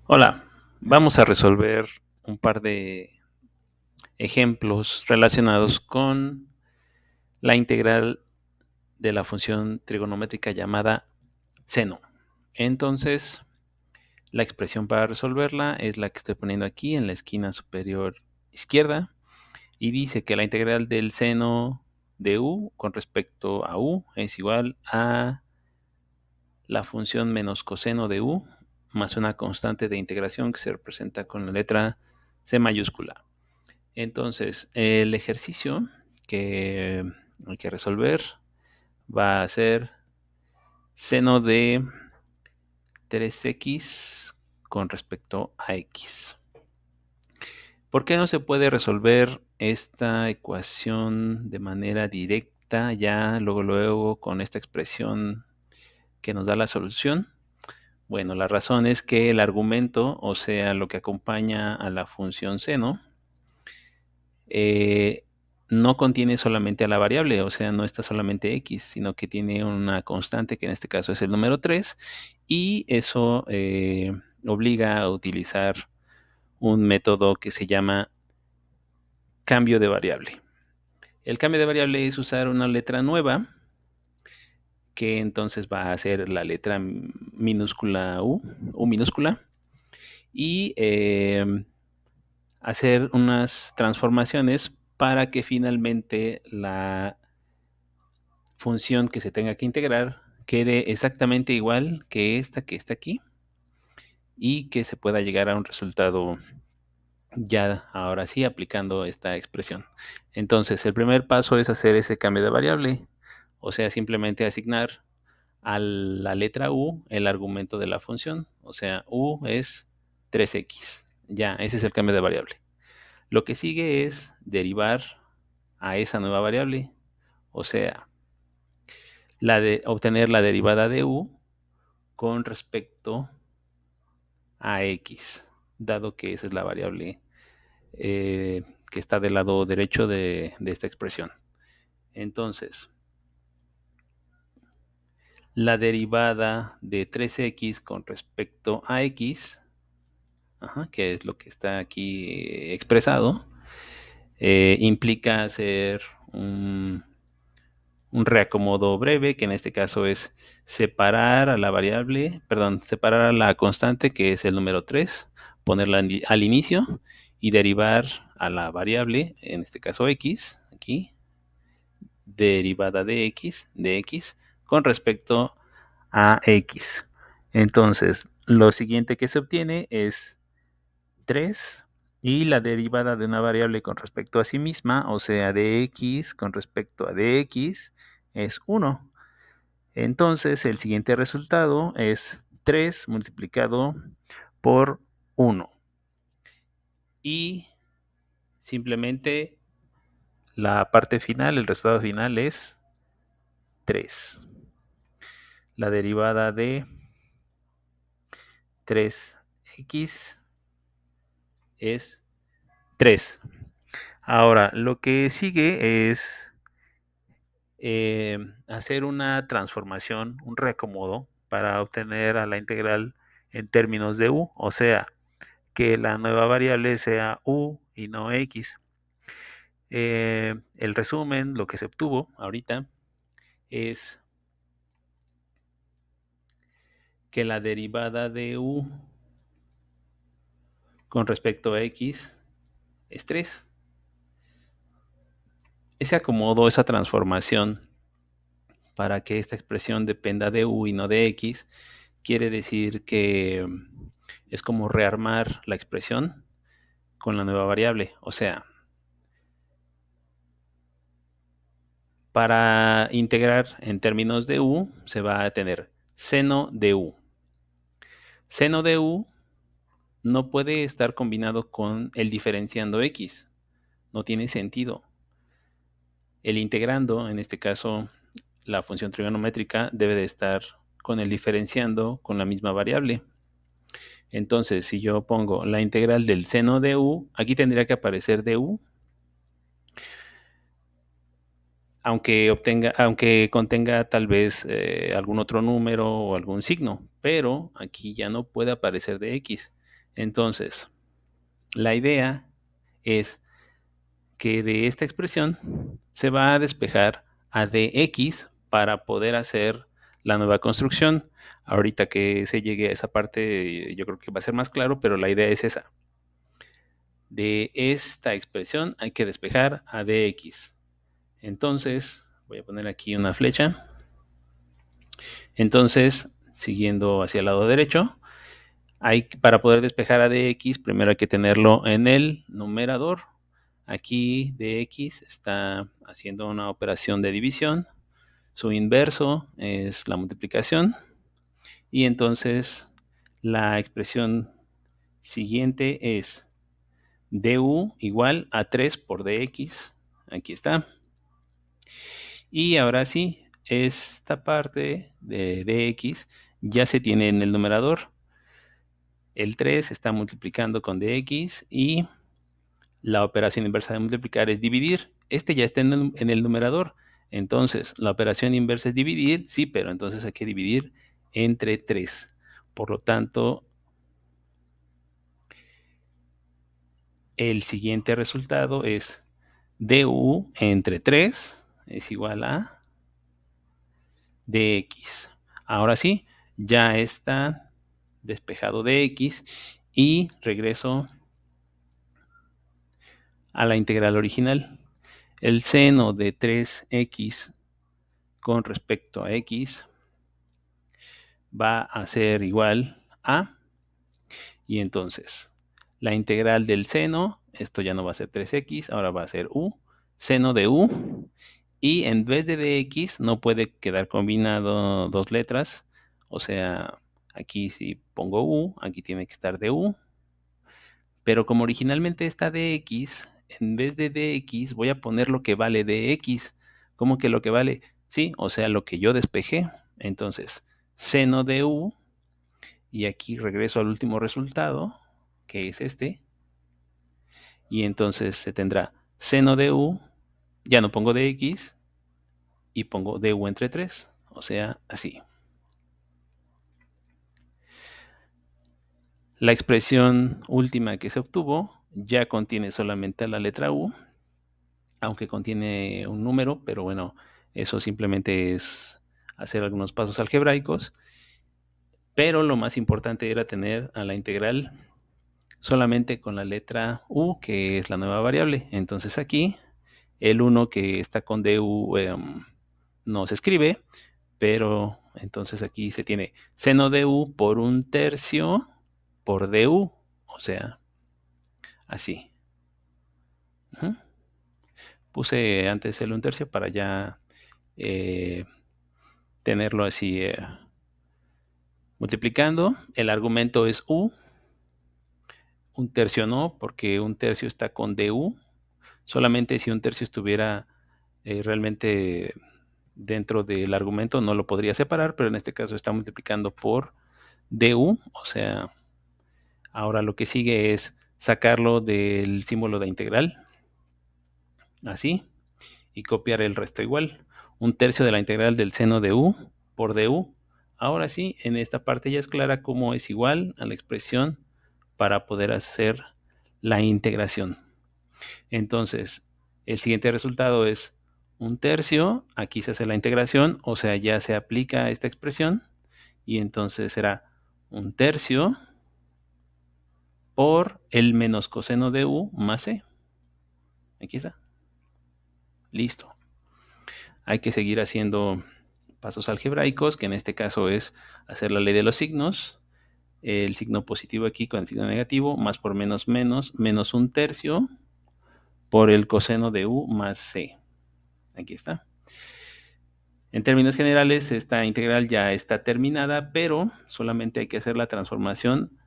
Hola, vamos a resolver un par de ejemplos relacionados con la integral de la función trigonométrica llamada seno. Entonces, la expresión para resolverla es la que estoy poniendo aquí en la esquina superior izquierda y dice que la integral del seno de u con respecto a u es igual a la función menos coseno de u más una constante de integración que se representa con la letra C mayúscula. Entonces, el ejercicio que hay que resolver va a ser seno de 3x con respecto a x. ¿Por qué no se puede resolver esta ecuación de manera directa ya luego con esta expresión que nos da la solución? Bueno, la razón es que el argumento, o sea, lo que acompaña a la función seno, no contiene solamente a la variable, o sea, no está solamente x, sino que tiene una constante que en este caso es el número 3 y eso obliga a utilizar un método que se llama cambio de variable. El cambio de variable es usar una letra nueva que entonces va a ser la letra minúscula u minúscula, y hacer unas transformaciones para que finalmente la función que se tenga que integrar quede exactamente igual que esta que está aquí y que se pueda llegar a un resultado ya ahora sí aplicando esta expresión. Entonces, el primer paso es hacer ese cambio de variable, o sea, simplemente asignar a la letra u el argumento de la función, o sea, u es 3x. Ya, ese es el cambio de variable. Lo que sigue es derivar a esa nueva variable, o sea, obtener la derivada de u con respecto a x, dado que esa es la variable que está del lado derecho de esta expresión. Entonces, la derivada de 3x con respecto a x, que es lo que está aquí expresado, implica hacer un reacomodo breve, que en este caso es separar a la variable, perdón, separar a la constante, que es el número 3, ponerla al inicio y derivar a la variable, en este caso x, aquí, derivada de x con respecto a x. Entonces, lo siguiente que se obtiene es 3 y la derivada de una variable con respecto a sí misma, o sea, de x con respecto a dx, es 1. Entonces, el siguiente resultado es 3 multiplicado por 1. Y simplemente la parte final, el resultado final es 3. La derivada de 3x es 3. Ahora, lo que sigue es hacer una transformación, un reacomodo para obtener a la integral en términos de u, o sea, que la nueva variable sea u y no x. El resumen, lo que se obtuvo ahorita, es que la derivada de u con respecto a x es 3. Ese acomodo, esa transformación para que esta expresión dependa de u y no de x, quiere decir que es como rearmar la expresión con la nueva variable. O sea, para integrar en términos de u, se va a tener seno de u. Seno de u no puede estar combinado con el diferenciando x. No tiene sentido. El integrando, en este caso la función trigonométrica, debe de estar con el diferenciando con la misma variable. Entonces, si yo pongo la integral del seno de u, aquí tendría que aparecer du, aunque contenga tal vez algún otro número o algún signo, pero aquí ya no puede aparecer de x. Entonces, la idea es que de esta expresión se va a despejar a dx para poder hacer la nueva construcción. Ahorita que se llegue a esa parte, yo creo que va a ser más claro, pero la idea es esa. De esta expresión hay que despejar a dx. Entonces, voy a poner aquí una flecha. Entonces, siguiendo hacia el lado derecho, para poder despejar a dx, primero hay que tenerlo en el numerador. Aquí dx está haciendo una operación de división. Su inverso es la multiplicación. Y entonces la expresión siguiente es du igual a 3 por dx. Aquí está. Y ahora sí, esta parte de dx ya se tiene en el numerador. El 3 está multiplicando con dx y la operación inversa de multiplicar es dividir. Este ya está en el numerador. Entonces, la operación inversa es dividir, sí, pero entonces hay que dividir entre 3. Por lo tanto, el siguiente resultado es du entre 3 es igual a dx. Ahora sí, ya está despejado dx y regreso a la integral original. El seno de 3x con respecto a x va a ser igual a, y entonces la integral del seno, esto ya no va a ser 3x, ahora va a ser u, seno de u, y en vez de dx no puede quedar combinado dos letras, o sea, aquí si pongo u, aquí tiene que estar du, pero como originalmente está dx, en vez de dx voy a poner lo que vale dx, ¿cómo que lo que vale? Sí, o sea, lo que yo despejé, entonces seno de u, y aquí regreso al último resultado, que es este, y entonces se tendrá seno de u, ya no pongo dx, y pongo du entre 3, o sea, así. La expresión última que se obtuvo ya contiene solamente la letra u, aunque contiene un número, pero bueno, eso simplemente es hacer algunos pasos algebraicos, pero lo más importante era tener a la integral solamente con la letra u, que es la nueva variable. Entonces aquí el 1 que está con du no se escribe, pero entonces aquí se tiene seno de u por 1/3 por du, o sea, así. Puse antes el 1/3 para ya tenerlo así multiplicando. El argumento es u, 1/3 no, porque 1/3 está con du. Solamente si 1/3 estuviera realmente dentro del argumento no lo podría separar, pero en este caso está multiplicando por du, o sea, ahora lo que sigue es sacarlo del símbolo de integral, así, y copiar el resto igual. 1/3 de la integral del seno de u por du. Ahora sí, en esta parte ya es clara cómo es igual a la expresión para poder hacer la integración. Entonces, el siguiente resultado es 1/3, aquí se hace la integración, o sea, ya se aplica esta expresión, y entonces será 1/3 por el menos coseno de u más c. Aquí está. Listo. Hay que seguir haciendo pasos algebraicos, que en este caso es hacer la ley de los signos. El signo positivo aquí con el signo negativo, más por menos menos, menos 1/3 por el coseno de u más c. Aquí está. En términos generales, esta integral ya está terminada, pero solamente hay que hacer la transformación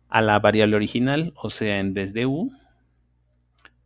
a la variable original, o sea, en vez de u,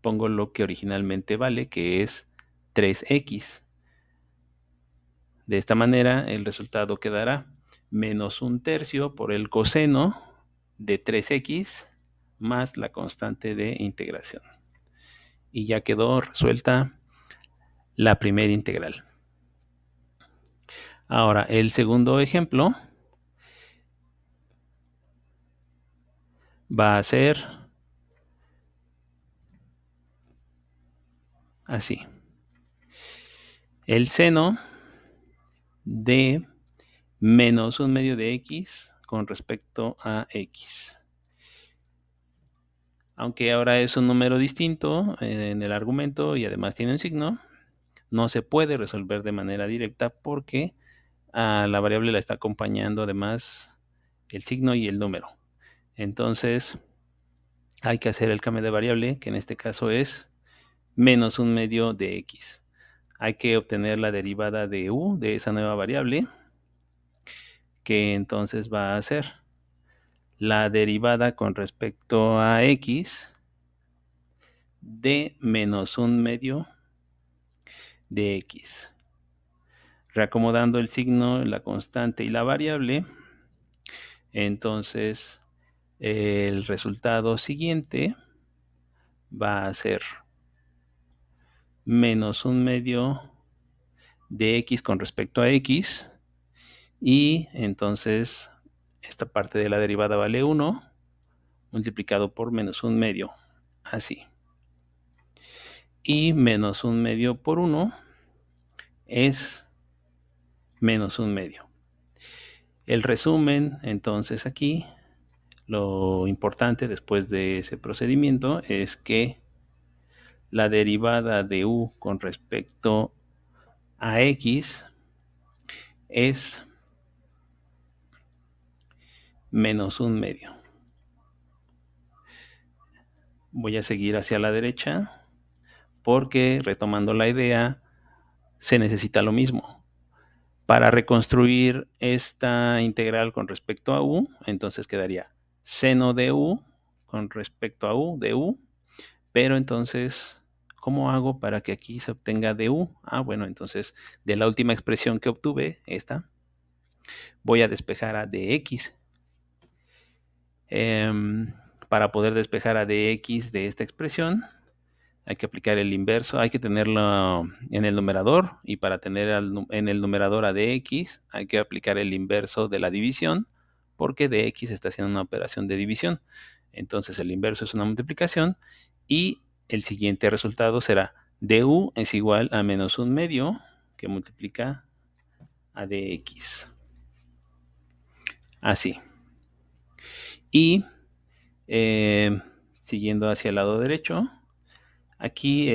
pongo lo que originalmente vale, que es 3x. De esta manera, el resultado quedará menos 1/3 por el coseno de 3x más la constante de integración. Y ya quedó resuelta la primera integral. Ahora, el segundo ejemplo va a ser así. El seno de menos 1/2 de x con respecto a x. Aunque ahora es un número distinto en el argumento y además tiene un signo, no se puede resolver de manera directa porque a la variable la está acompañando además el signo y el número. Entonces hay que hacer el cambio de variable, que en este caso es menos 1/2 de x. Hay que obtener la derivada de u de esa nueva variable, que entonces va a ser la derivada con respecto a x de menos 1/2 de x. Reacomodando el signo, la constante y la variable, entonces el resultado siguiente va a ser menos 1/2 de x con respecto a x, y entonces esta parte de la derivada vale 1 multiplicado por menos 1/2, así. Y menos 1/2 por 1 es menos 1/2. El resumen, entonces aquí, lo importante después de ese procedimiento es que la derivada de u con respecto a x es menos 1/2. Voy a seguir hacia la derecha porque, retomando la idea, se necesita lo mismo. Para reconstruir esta integral con respecto a u, entonces quedaría seno de u con respecto a u de u, pero entonces, ¿cómo hago para que aquí se obtenga de u? Bueno, entonces de la última expresión que obtuve, esta, voy a despejar a dx. Para poder despejar a dx de esta expresión, hay que aplicar el inverso, hay que tenerlo en el numerador, y para tener en el numerador a dx hay que aplicar el inverso de la división, porque dx está haciendo una operación de división. Entonces el inverso es una multiplicación, y el siguiente resultado será du es igual a menos 1/2 que multiplica a dx. Así. Y siguiendo hacia el lado derecho, aquí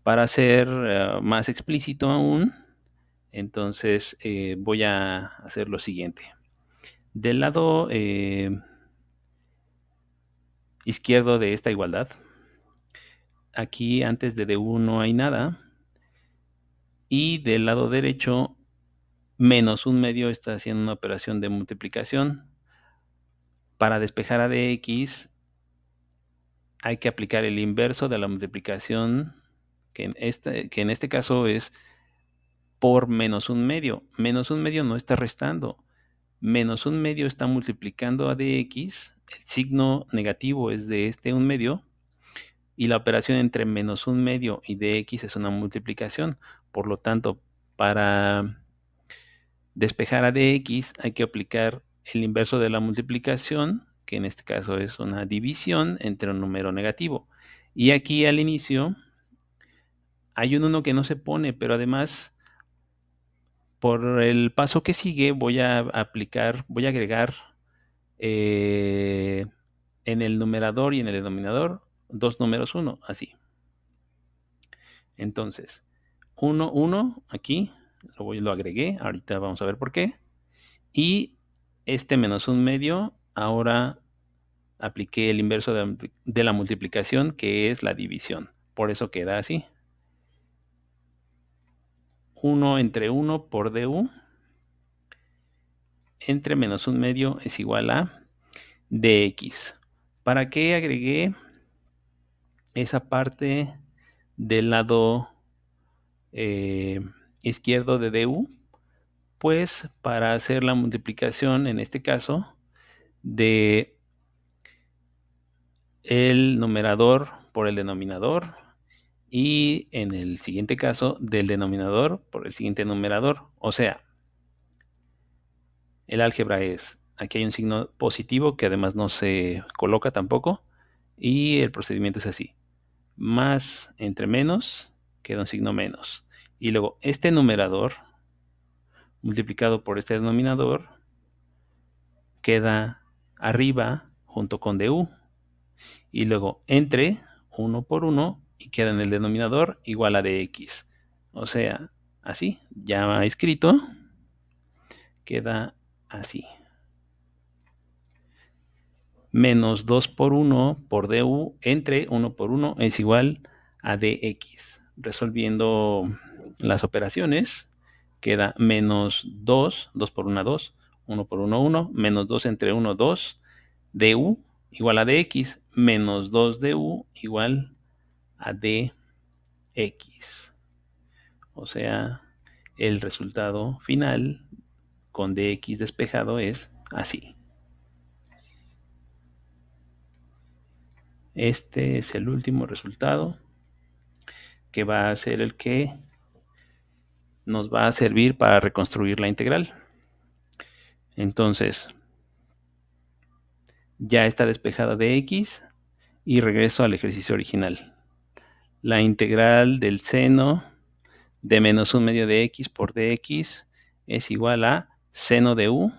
para ser más explícito aún, entonces voy a hacer lo siguiente. Del lado izquierdo de esta igualdad, aquí antes de du no hay nada, y del lado derecho menos 1/2 está haciendo una operación de multiplicación. Para despejar a dx hay que aplicar el inverso de la multiplicación, que en este caso es por menos 1/2. Menos 1/2 no está restando. Menos 1/2 está multiplicando a dx. El signo negativo es de este 1/2. Y la operación entre menos 1/2 y dx es una multiplicación. Por lo tanto, para despejar a dx hay que aplicar el inverso de la multiplicación, que en este caso es una división entre un número negativo. Y aquí al inicio hay un 1 que no se pone, pero además, por el paso que sigue, voy a agregar en el numerador y en el denominador dos números 1, así. Entonces, 1, 1, aquí, lo agregué, ahorita vamos a ver por qué. Y este menos 1/2, ahora apliqué el inverso de la multiplicación, que es la división. Por eso queda así. 1 entre 1 por du entre menos 1/2 es igual a dx. ¿Para qué agregué esa parte del lado izquierdo de du? Pues para hacer la multiplicación, en este caso, de el numerador por el denominador, y en el siguiente caso del denominador por el siguiente numerador. O sea, el álgebra es aquí hay un signo positivo que además no se coloca tampoco, y el procedimiento es así. Más entre menos, queda un signo menos. Y luego este numerador multiplicado por este denominador queda arriba junto con du. Y luego entre 1 por 1 y queda en el denominador igual a dx. O sea, así, ya escrito, queda así. Menos 2 por 1 por du entre 1 por 1 es igual a dx. Resolviendo las operaciones, queda menos 2, 2 por 1, 2, 1 por 1, 1, menos 2 entre 1, 2, du igual a dx, menos 2 du igual a dx. O sea, el resultado final con dx despejado es así. Este es el último resultado que va a ser el que nos va a servir para reconstruir la integral. Entonces, ya está despejada de x y regreso al ejercicio original. La integral del seno de menos 1 medio de x por dx es igual a seno de u,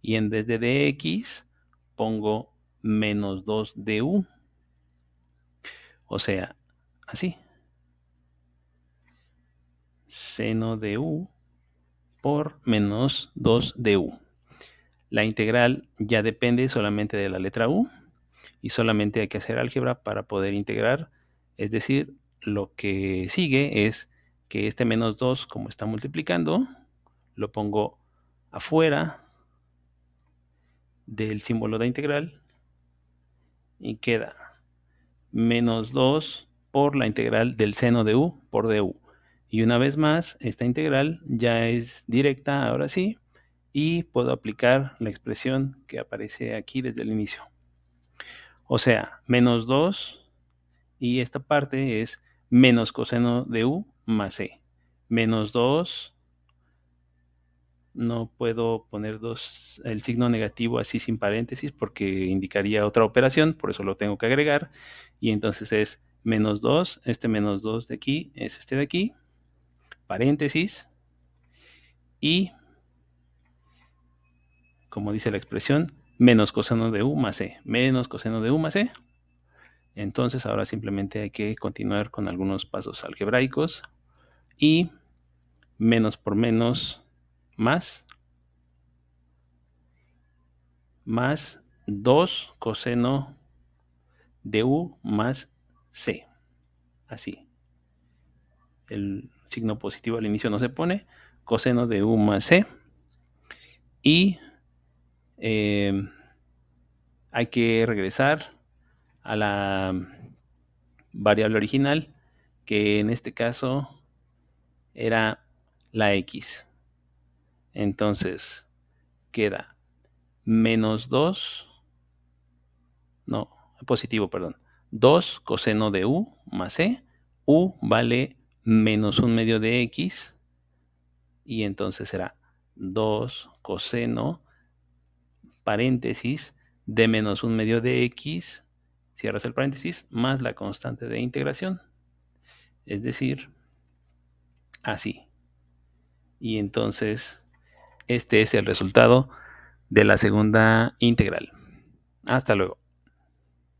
y en vez de dx pongo menos 2 du. O sea, así. Seno de u por menos 2 du. La integral ya depende solamente de la letra u, y solamente hay que hacer álgebra para poder integrar. Es decir, lo que sigue es que este menos 2, como está multiplicando, lo pongo afuera del símbolo de integral y queda menos 2 por la integral del seno de u por du. Y una vez más, esta integral ya es directa, ahora sí, y puedo aplicar la expresión que aparece aquí desde el inicio. O sea, menos 2, y esta parte es menos coseno de u más c. Menos 2, no puedo poner el signo negativo así sin paréntesis porque indicaría otra operación, por eso lo tengo que agregar. Y entonces es menos 2, este menos 2 de aquí es este de aquí, paréntesis, y como dice la expresión, menos coseno de u más c, menos coseno de u más c. Entonces ahora simplemente hay que continuar con algunos pasos algebraicos, y menos por menos más 2 coseno de u más c. Así. El signo positivo al inicio no se pone. Coseno de u más c. Y hay que regresar a la variable original, que en este caso era la x. Entonces queda menos 2, no, positivo, perdón, 2 coseno de u más c. U vale menos 1 medio de x, y entonces será 2 coseno, paréntesis, de menos 1 medio de x, cierras el paréntesis, más la constante de integración. Es decir, así. Y entonces, este es el resultado de la segunda integral. Hasta luego.